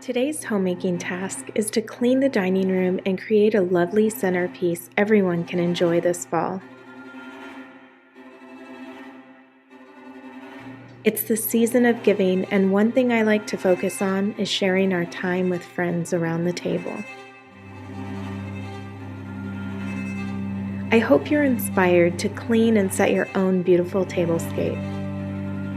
Today's homemaking task is to clean the dining room and create a lovely centerpiece everyone can enjoy this fall. It's the season of giving, and one thing I like to focus on is sharing our time with friends around the table. I hope you're inspired to clean and set your own beautiful tablescape.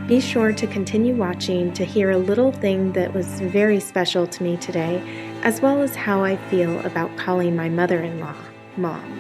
Be sure to continue watching to hear a little thing that was very special to me today, as well as how I feel about calling my mother-in-law Mom.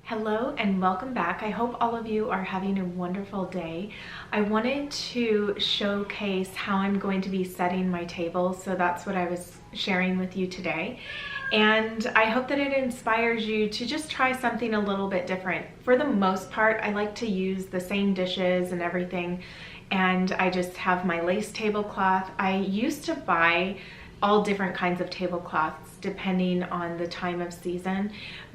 Hello and welcome back. I hope all of you are having a wonderful day. I wanted to showcase how I'm going to be setting my table, so that's what I was sharing with you today. And I hope that it inspires you to just try something a little bit different. For the most part, I like to use the same dishes and everything, and I just have my lace tablecloth. I used to buy all different kinds of tablecloths depending on the time of season,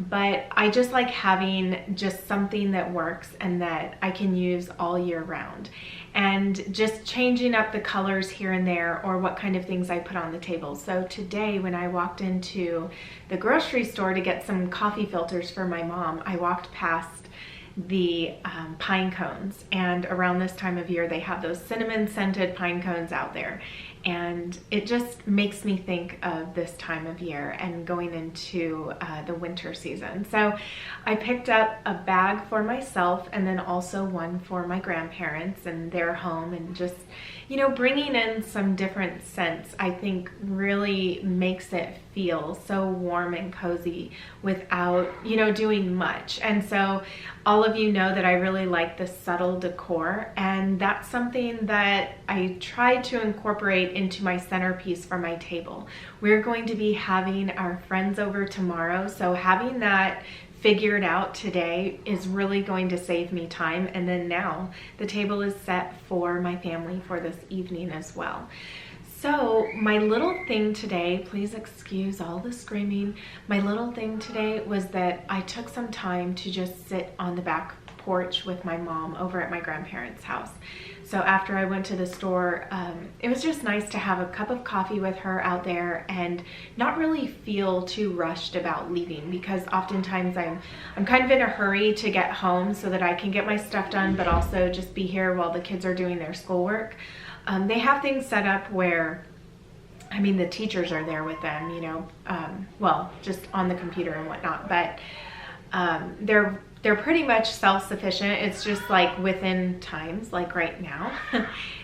but I just like having just something that works and that I can use all year round, and just changing up the colors here and there or what kind of things I put on the table. So today when I walked into the grocery store to get some coffee filters for my mom, I walked past the pine cones, and around this time of year they have those cinnamon scented pine cones out there, and it just makes me think of this time of year and going into the winter season. So I picked up a bag for myself and then also one for my grandparents and their home, and just, you know, bringing in some different scents I think really makes it feel so warm and cozy without, you know, doing much. And so all of you know that I really like the subtle decor, and that's something that I tried to incorporate into my centerpiece for my table. We're going to be having our friends over tomorrow, so having that figured out today is really going to save me time. And then now the table is set for my family for this evening as well. So my little thing today, please excuse all the screaming, my little thing today was that I took some time to just sit on the back porch with my mom over at my grandparents' house. So after I went to the store, it was just nice to have a cup of coffee with her out there and not really feel too rushed about leaving, because oftentimes I'm kind of in a hurry to get home so that I can get my stuff done, but also just be here while the kids are doing their schoolwork. They have things set up where, I mean, the teachers are there with them, you know, well, just on the computer and whatnot, but they're pretty much self-sufficient. It's just like within times, like right now,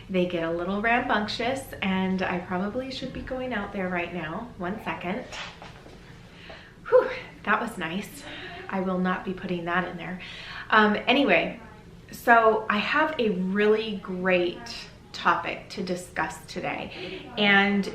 they get a little rambunctious, and I probably should be going out there right now. 1 second. Whew, that was nice. I will not be putting that in there. Anyway, so I have a really great topic to discuss today, and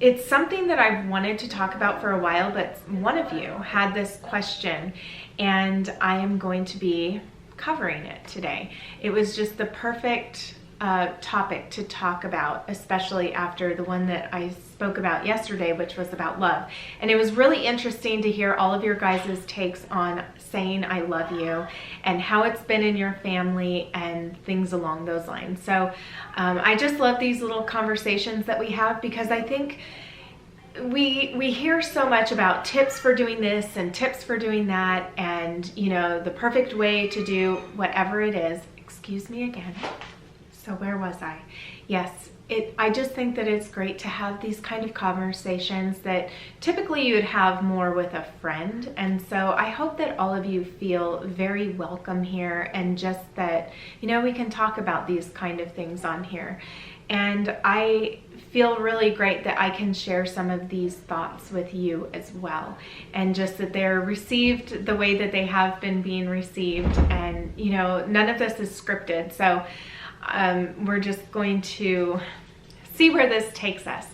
it's something that I've wanted to talk about for a while, but one of you had this question, and I am going to be covering it today. It was just the perfect topic to talk about, especially after the one that I spoke about yesterday, which was about love. And it was really interesting to hear all of your guys' takes on saying I love you and how it's been in your family and things along those lines. So I just love these little conversations that we have, because I think we hear so much about tips for doing this and tips for doing that, and you know, the perfect way to do whatever it is. Excuse me again. So where was I? Yes, I just think that it's great to have these kind of conversations that typically you would have more with a friend. And so I hope that all of you feel very welcome here, and just that, you know, we can talk about these kind of things on here. And I feel really great that I can share some of these thoughts with you as well, and just that they're received the way that they have been being received. And you know, none of this is scripted, so we're just going to see where this takes us.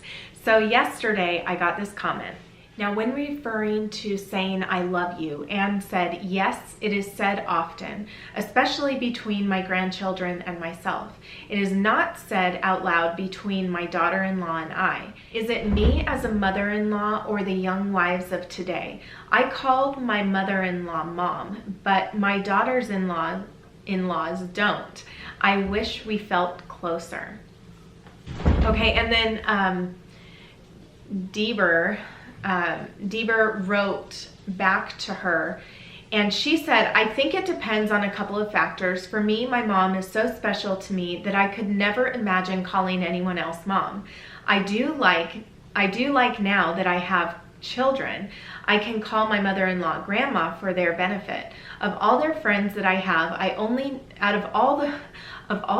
So yesterday I got this comment. Now, when referring to saying I love you, Anne said, yes, it is said often, especially between my grandchildren and myself. It is not said out loud between my daughter-in-law and I. Is it me as a mother-in-law or the young wives of today? I called my mother-in-law mom, but my daughters-in-laws don't. I wish we felt closer. Okay, and then Deber wrote back to her, and she said, I think it depends on a couple of factors. For me, my mom is so special to me that I could never imagine calling anyone else mom. I do like now that I have children, I can call my mother-in-law grandma for their benefit. Of all their friends that I have, out of all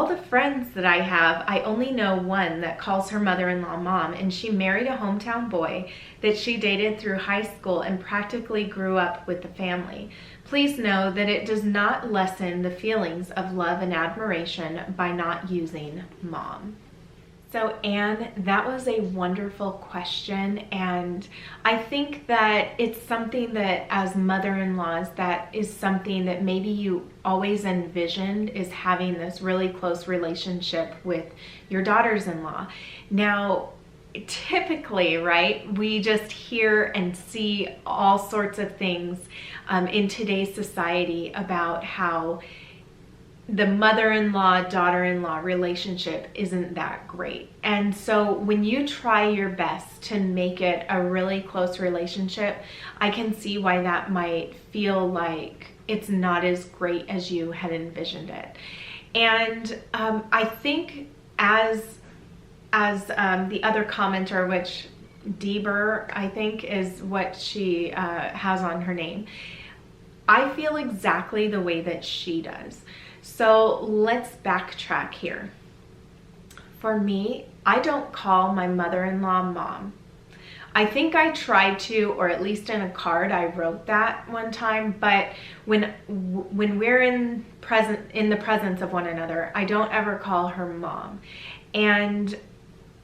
the friends that I have, I only know one that calls her mother-in-law mom, and she married a hometown boy that she dated through high school and practically grew up with the family. Please know that it does not lessen the feelings of love and admiration by not using mom. So Anne, that was a wonderful question, and I think that it's something that as mother-in-laws, that is something that maybe you always envisioned, is having this really close relationship with your daughters-in-law. Now, typically, right, we just hear and see all sorts of things in today's society about how the mother-in-law, daughter-in-law relationship isn't that great. And so when you try your best to make it a really close relationship, I can see why that might feel like it's not as great as you had envisioned it. And I think as the other commenter, which Deber, I think is what she has on her name, I feel exactly the way that she does. So let's backtrack here. For me, I don't call my mother-in-law mom. I think I tried to, or at least in a card I wrote that one time, but when we're in the presence of one another, I don't ever call her mom. And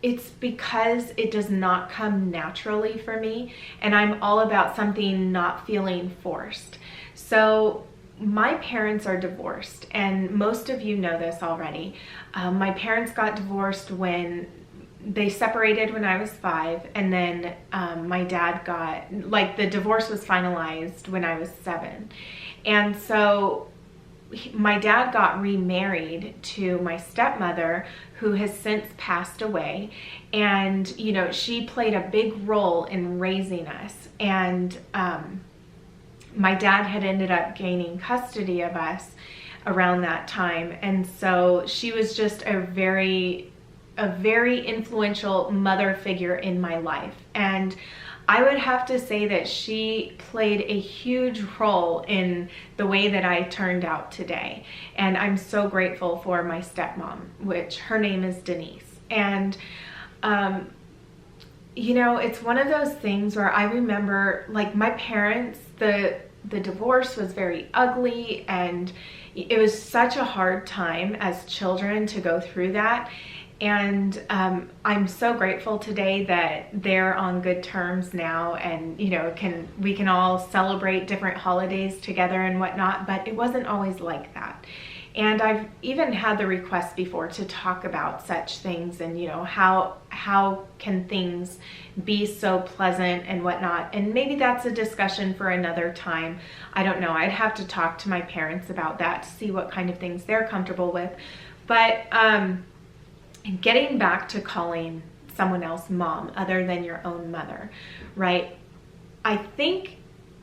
it's because it does not come naturally for me, and I'm all about something not feeling forced. So my parents are divorced, and most of you know this already. My parents got divorced when they separated when I was 5, and then my dad the divorce was finalized when I was 7. And so my dad got remarried to my stepmother, who has since passed away. And, you know, she played a big role in raising us. And my dad had ended up gaining custody of us around that time. And so she was just a very influential mother figure in my life. And I would have to say that she played a huge role in the way that I turned out today. And I'm so grateful for my stepmom, which her name is Denise. And, you know, it's one of those things where I remember, like, my parents, the divorce was very ugly, and it was such a hard time as children to go through that. And I'm so grateful today that they're on good terms now, and you know, we can all celebrate different holidays together and whatnot, but it wasn't always like that. And I've even had the request before to talk about such things, and you know, how can things be so pleasant and whatnot. And maybe that's a discussion for another time. I don't know. I'd have to talk to my parents about that to see what kind of things they're comfortable with. But getting back to calling someone else mom other than your own mother, right? I think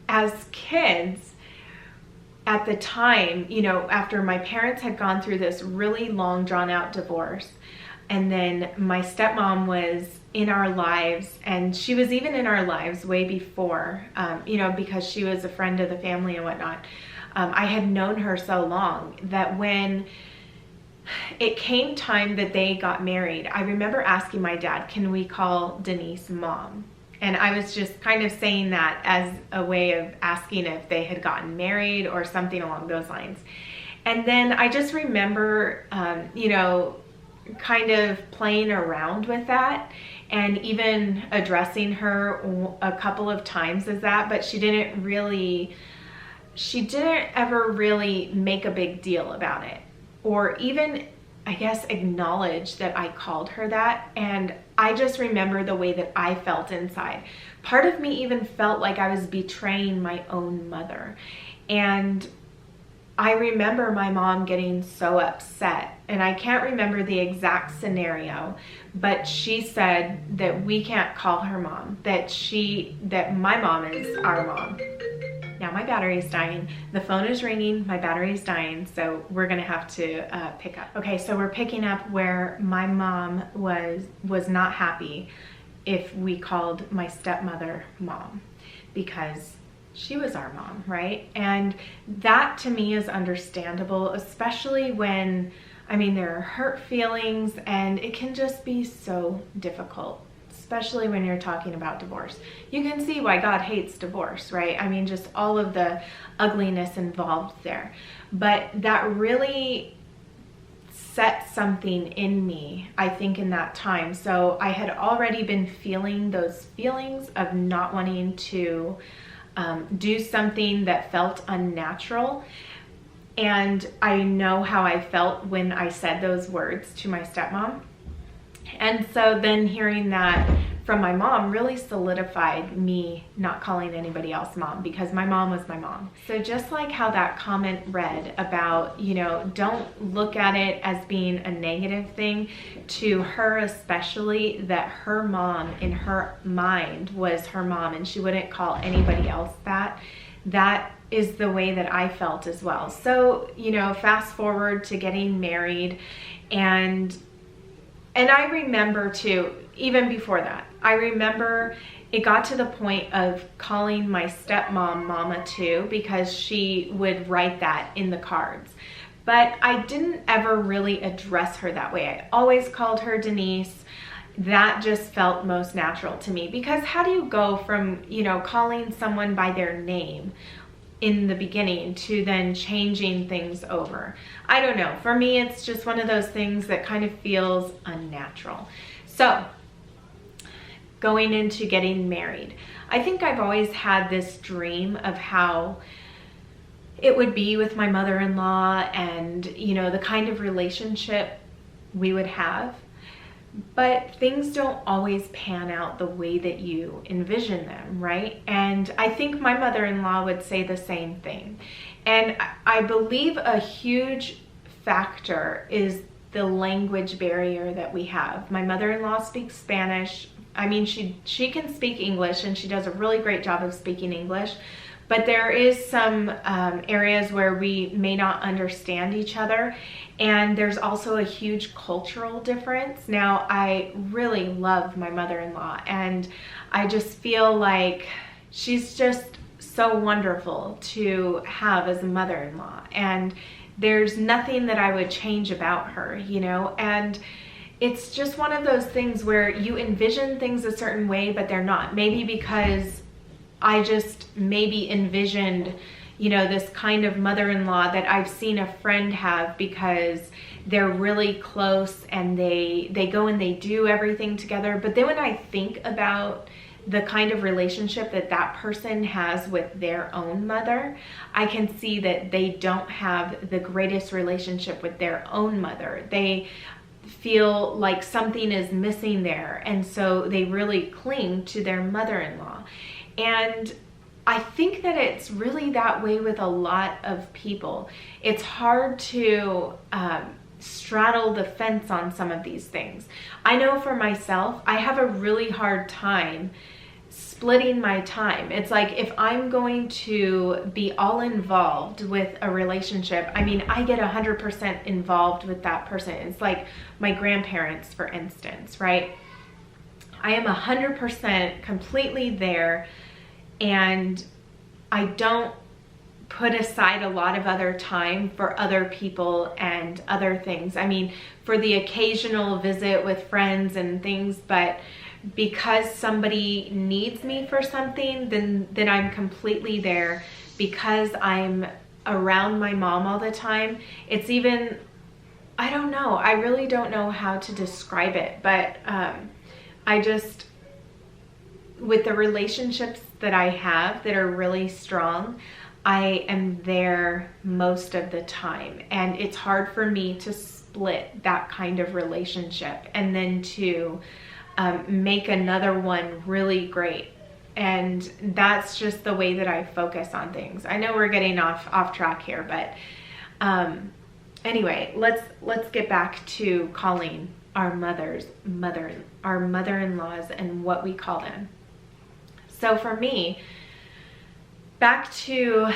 as kids at the time, you know, after my parents had gone through this really long drawn out divorce, and then my stepmom was in our lives, and she was even in our lives way before, you know, because she was a friend of the family and whatnot. I had known her so long that when it came time that they got married, I remember asking my dad, can we call Denise mom? And I was just kind of saying that as a way of asking if they had gotten married or something along those lines. And then I just remember, you know, kind of playing around with that and even addressing her a couple of times as that, but she didn't ever really make a big deal about it, or even, I guess, acknowledge that I called her that. And I just remember the way that I felt inside. Part of me even felt like I was betraying my own mother. And I remember my mom getting so upset, and I can't remember the exact scenario, but she said that we can't call her mom, that my mom is our mom. Now my battery is dying. The phone is ringing, my battery is dying, so we're gonna have to pick up. Okay, so we're picking up where my mom was not happy if we called my stepmother mom, because she was our mom, right? And that to me is understandable, especially when, I mean, there are hurt feelings and it can just be so difficult, especially when you're talking about divorce. You can see why God hates divorce, right? I mean, just all of the ugliness involved there. But that really set something in me, I think, in that time. So I had already been feeling those feelings of not wanting to do something that felt unnatural. And I know how I felt when I said those words to my stepmom. And so then hearing that from my mom really solidified me not calling anybody else mom, because my mom was my mom. So just like how that comment read about, you know, don't look at it as being a negative thing, to her especially, that her mom in her mind was her mom and she wouldn't call anybody else that. That is the way that I felt as well. So, you know, fast forward to getting married, and I remember too, even before that, I remember it got to the point of calling my stepmom mama too, because she would write that in the cards. But I didn't ever really address her that way. I always called her Denise. That just felt most natural to me, because how do you go from, you know, calling someone by their name in the beginning to then changing things over? I don't know. For me, it's just one of those things that kind of feels unnatural. So going into getting married, I think I've always had this dream of how it would be with my mother-in-law and, you know, the kind of relationship we would have. But things don't always pan out the way that you envision them, right? And I think my mother-in-law would say the same thing. And I believe a huge factor is the language barrier that we have. My mother-in-law speaks Spanish. I mean, she can speak English, and she does a really great job of speaking English. But there is some areas where we may not understand each other. And there's also a huge cultural difference. Now, I really love my mother-in-law, and I just feel like she's just so wonderful to have as a mother-in-law. And there's nothing that I would change about her, you know? And it's just one of those things where you envision things a certain way, but they're not. Maybe because I just maybe envisioned, you know, this kind of mother-in-law that I've seen a friend have, because they're really close and they go and they do everything together. But then when I think about the kind of relationship that that person has with their own mother, I can see that they don't have the greatest relationship with their own mother. They feel like something is missing there, and so they really cling to their mother-in-law. And I think that it's really that way with a lot of people. It's hard to straddle the fence on some of these things. I know for myself, I have a really hard time splitting my time. It's like if I'm going to be all involved with a relationship, I mean, I get 100% involved with that person. It's like my grandparents, for instance, right? I am 100% completely there, and I don't put aside a lot of other time for other people and other things. I mean, for the occasional visit with friends and things, but because somebody needs me for something, then I'm completely there. Because I'm around my mom all the time, it's even, I don't know, I really don't know how to describe it, but I just, with the relationships that I have that are really strong, I am there most of the time, and it's hard for me to split that kind of relationship and then to make another one really great. And that's just the way that I focus on things. I know we're getting off track here, but anyway, let's get back to calling our our mother-in-laws and what we call them. So for me, back to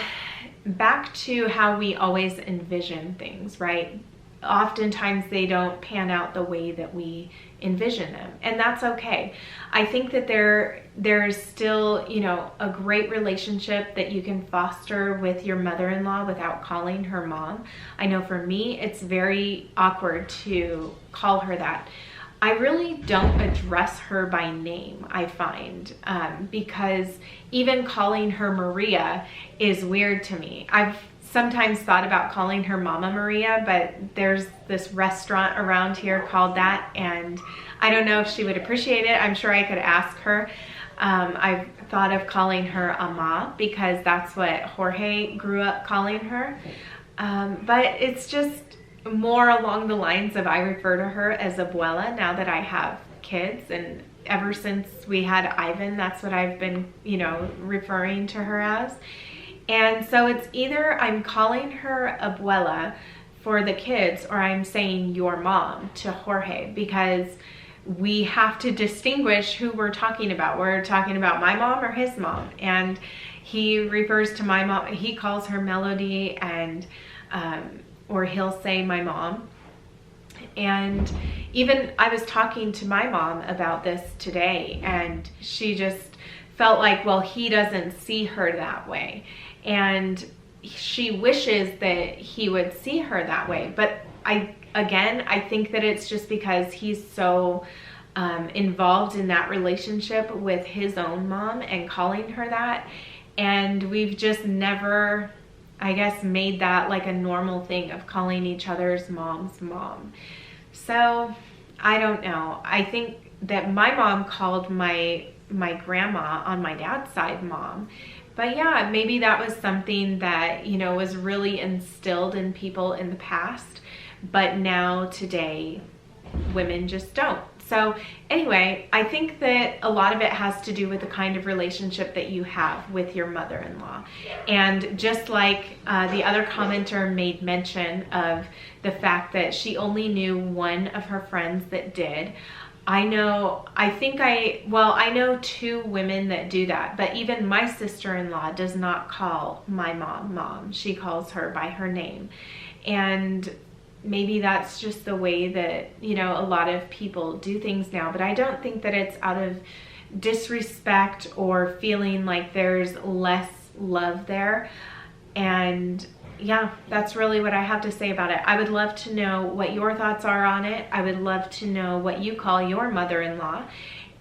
how we always envision things, right? Oftentimes they don't pan out the way that we envision them, and that's okay. I think that there's still, you know, a great relationship that you can foster with your mother-in-law without calling her mom. I know for me, it's very awkward to call her that. I really don't address her by name, I find, because even calling her Maria is weird to me. I've sometimes thought about calling her Mama Maria, but there's this restaurant around here called that, and I don't know if she would appreciate it. I'm sure I could ask her. I've thought of calling her Ama because that's what Jorge grew up calling her, but it's just more along the lines of I refer to her as Abuela now that I have kids, and ever since we had Ivan, that's what I've been, you know, referring to her as. And so it's either I'm calling her Abuela for the kids, or I'm saying your mom to Jorge, because we have to distinguish who we're talking about. We're talking about my mom or his mom, and he refers to my mom, he calls her Melody, and or he'll say my mom. And even I was talking to my mom about this today, and she just felt like, well, he doesn't see her that way, and she wishes that he would see her that way. But I think that it's just because he's so involved in that relationship with his own mom and calling her that, and we've just never, I guess, made that like a normal thing of calling each other's moms mom. So I don't know. I think that my mom called my grandma on my dad's side mom. But yeah, maybe that was something that, you know, was really instilled in people in the past, but now today women just don't. So anyway, I think that a lot of it has to do with the kind of relationship that you have with your mother-in-law. And just like the other commenter made mention of the fact that she only knew one of her friends that did, I know two women that do that, but even my sister-in-law does not call my mom mom. She calls her by her name. And maybe that's just the way that, you know, a lot of people do things now, but I don't think that it's out of disrespect or feeling like there's less love there. And yeah, that's really what I have to say about it. I would love to know what your thoughts are on it. I would love to know what you call your mother-in-law.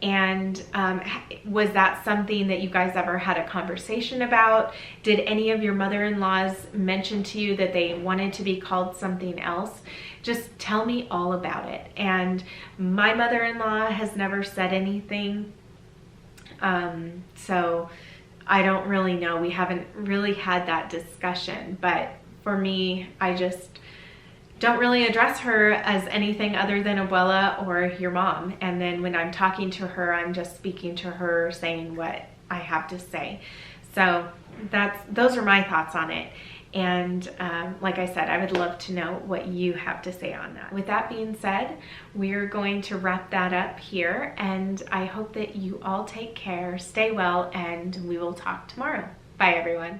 And was that something that you guys ever had a conversation about? Did any of your mother-in-laws mention to you that they wanted to be called something else? Just tell me all about it. And my mother-in-law has never said anything. So I don't really know. We haven't really had that discussion, but for me, I just don't really address her as anything other than abuela or your mom. And then when I'm talking to her, I'm just speaking to her, saying what I have to say. So those are my thoughts on it. And like I said, I would love to know what you have to say on that. With that being said, we're going to wrap that up here, and I hope that you all take care, stay well, and we will talk tomorrow. Bye, everyone.